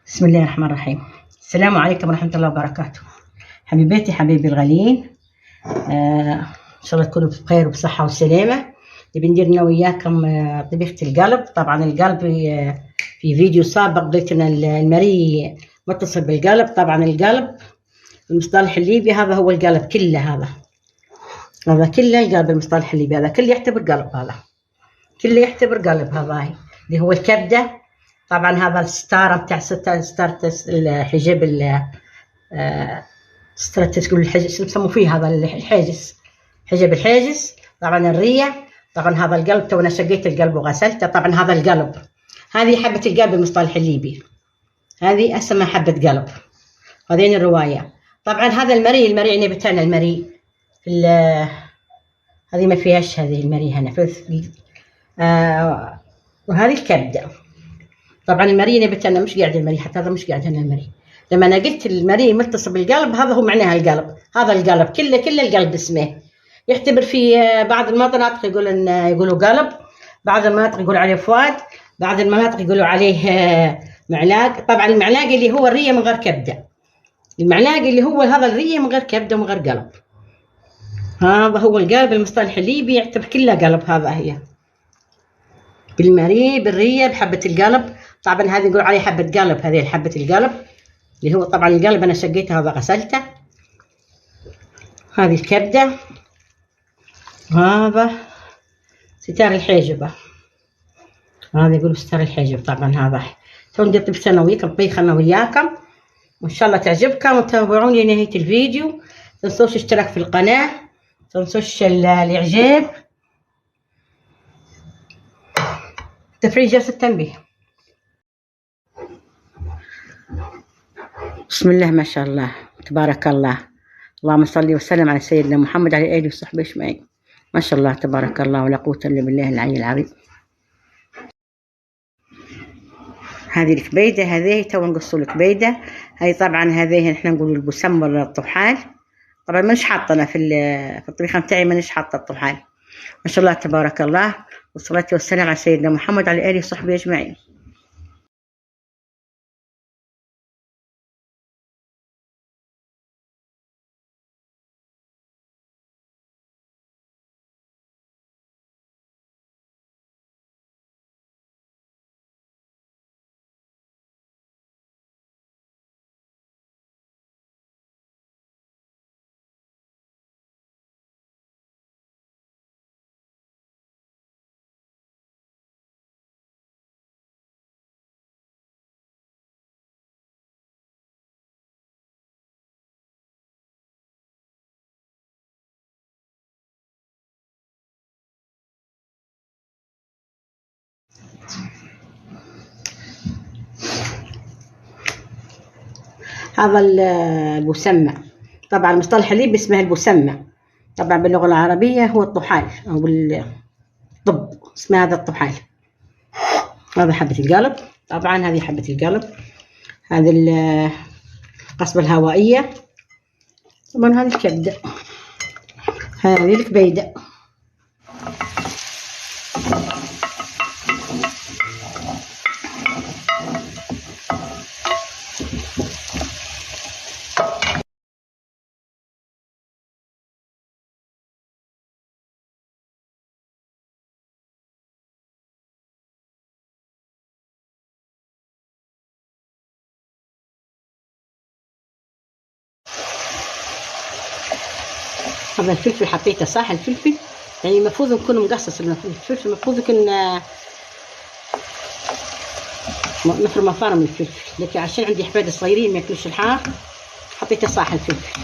بسم الله الرحمن الرحيم. السلام عليكم ورحمة الله وبركاته. حبيباتي حبيبي الغاليين، إن شاء الله تكونوا بخير وبصحة وسلامة. نبي ندير أنا وياكم طبيخة القلب. طبعا القلب في فيديو سابق قلت أن المري متصل بالقلب. طبعا القلب المصطلح الليبي هذا هو القلب كله، هذا كله القلب. المصطلح الليبي هذا كله يعتبر قلب، هذا كله يعتبر قلب. هذا اللي هو الكبدة. طبعا هذا الستارة بتاع ستارة الحجاب، ستارة تقول الحجز شو يسموا فيه، هذا الحاجز، حجاب الحاجز. طبعا الرية. طبعا هذا القلب تونا شقيت القلب وغسلته. طبعا هذا القلب، هذه حبة القلب المصطلح الليبي، هذه اسمها حبة قلب. هذين الرواية. طبعا هذا المري يعني بتاعنا المري في هذه ما فيهاش، هذه المري هنا وهذه الكبدة. طبعا المري بتاعنا مش قاعد المري، حتى هذا مش قاعد هنا المري. لما انا قلت المري متصل بالقلب هذا هو معناها القلب. هذا القلب كله القلب اسمه. يعتبر في بعض المناطق يقولوا قلب، بعض المناطق يقولوا عليه فؤاد، بعض المناطق يقولوا عليه معلاق. طبعا المعلاق اللي هو الريه من غير كبده، المعلاق اللي هو هذا الريه من غير كبده ومن غير قلب. هذا هو القلب المصطلح الليبي، يعتبر كله قلب. هذا هي بالمري بالريه بحبه القلب. طبعا هذه يقول عليه حبه قلب، هذه حبه القلب اللي هو طبعا القلب انا شقيته هذا غسلته. هذه الكبده، هذا ستار الحاجبه، هذا يقولوا ستار الحاجب. طبعا هذا تو ندير طبخة انا وياكم، طبيخه انا وياكم، وان شاء الله تعجبكم وتابعوني لنهايه الفيديو. تنسوش اشتراك في القناه، تنسوش الاعجاب، تفعيل جرس التنبيه. بسم الله ما شاء الله تبارك الله. اللهم صل وسلم على سيدنا محمد على اله وصحبه اجمعين. ما شاء الله تبارك الله ولا قوه الا بالله العلي العظيم. هذه الكبيده، هذه تو نقصوا الكبيده. هاي طبعا هذه احنا نقول البسم ولا الطحال. طبعا مانيش حاطه في الطبيخه بتاعي، مانيش حاطه الطحال. ما شاء الله تبارك الله، والصلاه والسلام على سيدنا محمد على اله وصحبه اجمعين. هذا البسمة. طبعا المصطلح الليبي اسمه البسمة. طبعا باللغة العربية هو الطحال أو الطب، اسمه هذا الطحال. هذا حبة القلب. طبعا هذه حبة القلب، هذه القصبة الهوائية. طبعا هذه الكبدة، هذه الكبيدة. هذا الفلفل حطيته صح، الفلفل يعني المفروض يكون مقصص. الفلفل المفروض يكون مثل ما فرم الفلفل، لكن عشان عندي احفاد صغيرين ما ياكلوش الحار حطيته صح الفلفل.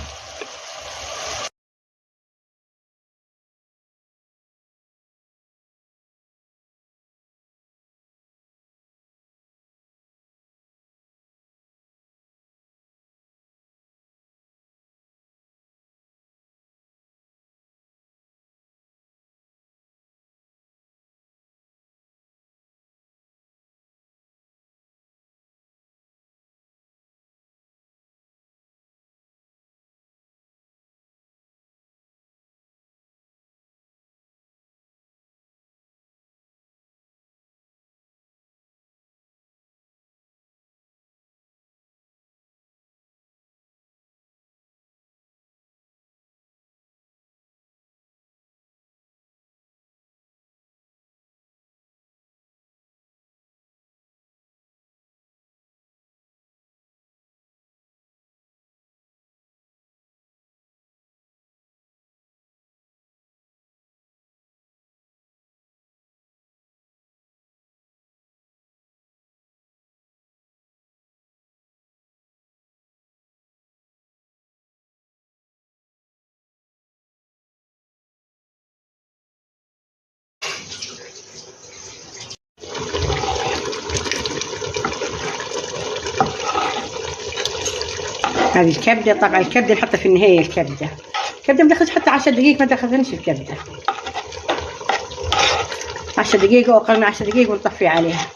هذه الكبدة. طبعا الكبدة نحطها في النهاية. الكبدة ما تاخذش حتى 10 دقيقة، ما تاخذنش الكبدة 10 دقيقة أو أقل من 10 دقيقة ونطفي عليها.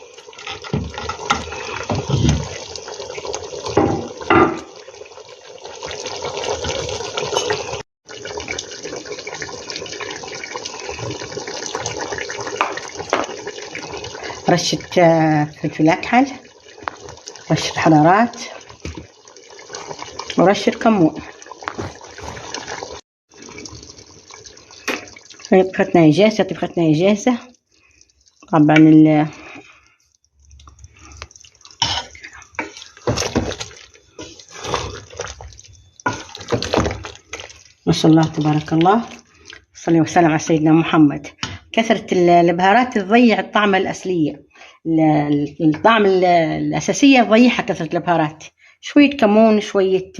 رشة فلفل أكحل، رشة حرارات، ورشة كمون. طبختنا جاهزة. طبعا ما شاء الله تبارك الله. صلي وسلم على سيدنا محمد. كثرة البهارات تضيع الطعم الأصلية، الطعم الأساسية تضيعها كثرة البهارات. شوية كمون، شوية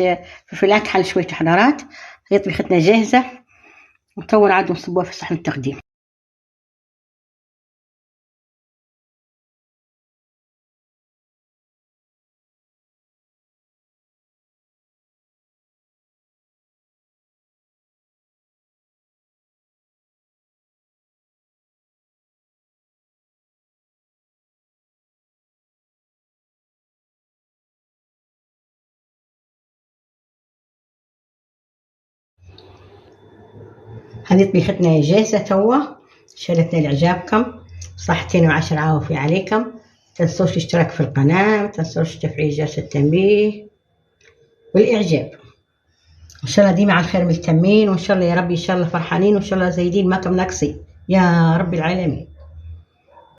فلفل أكحل، شوية حرارات. هي طبختنا جاهزة، وتوا عاد نصبوها في صحن التقديم. هذه طبيختنا جاهزة توا. شالتنا لإعجابكم. صحتين و10 عافية عليكم. تنسوش الاشتراك في القناة، متنسوش تفعيل جرس التنبيه والإعجاب. إن شاء الله ديما على الخير ملتمين، وإن شاء الله يا ربي إن شاء الله فرحانين، وإن شاء الله زايدين ما كم ناقصين يا رب العالمين.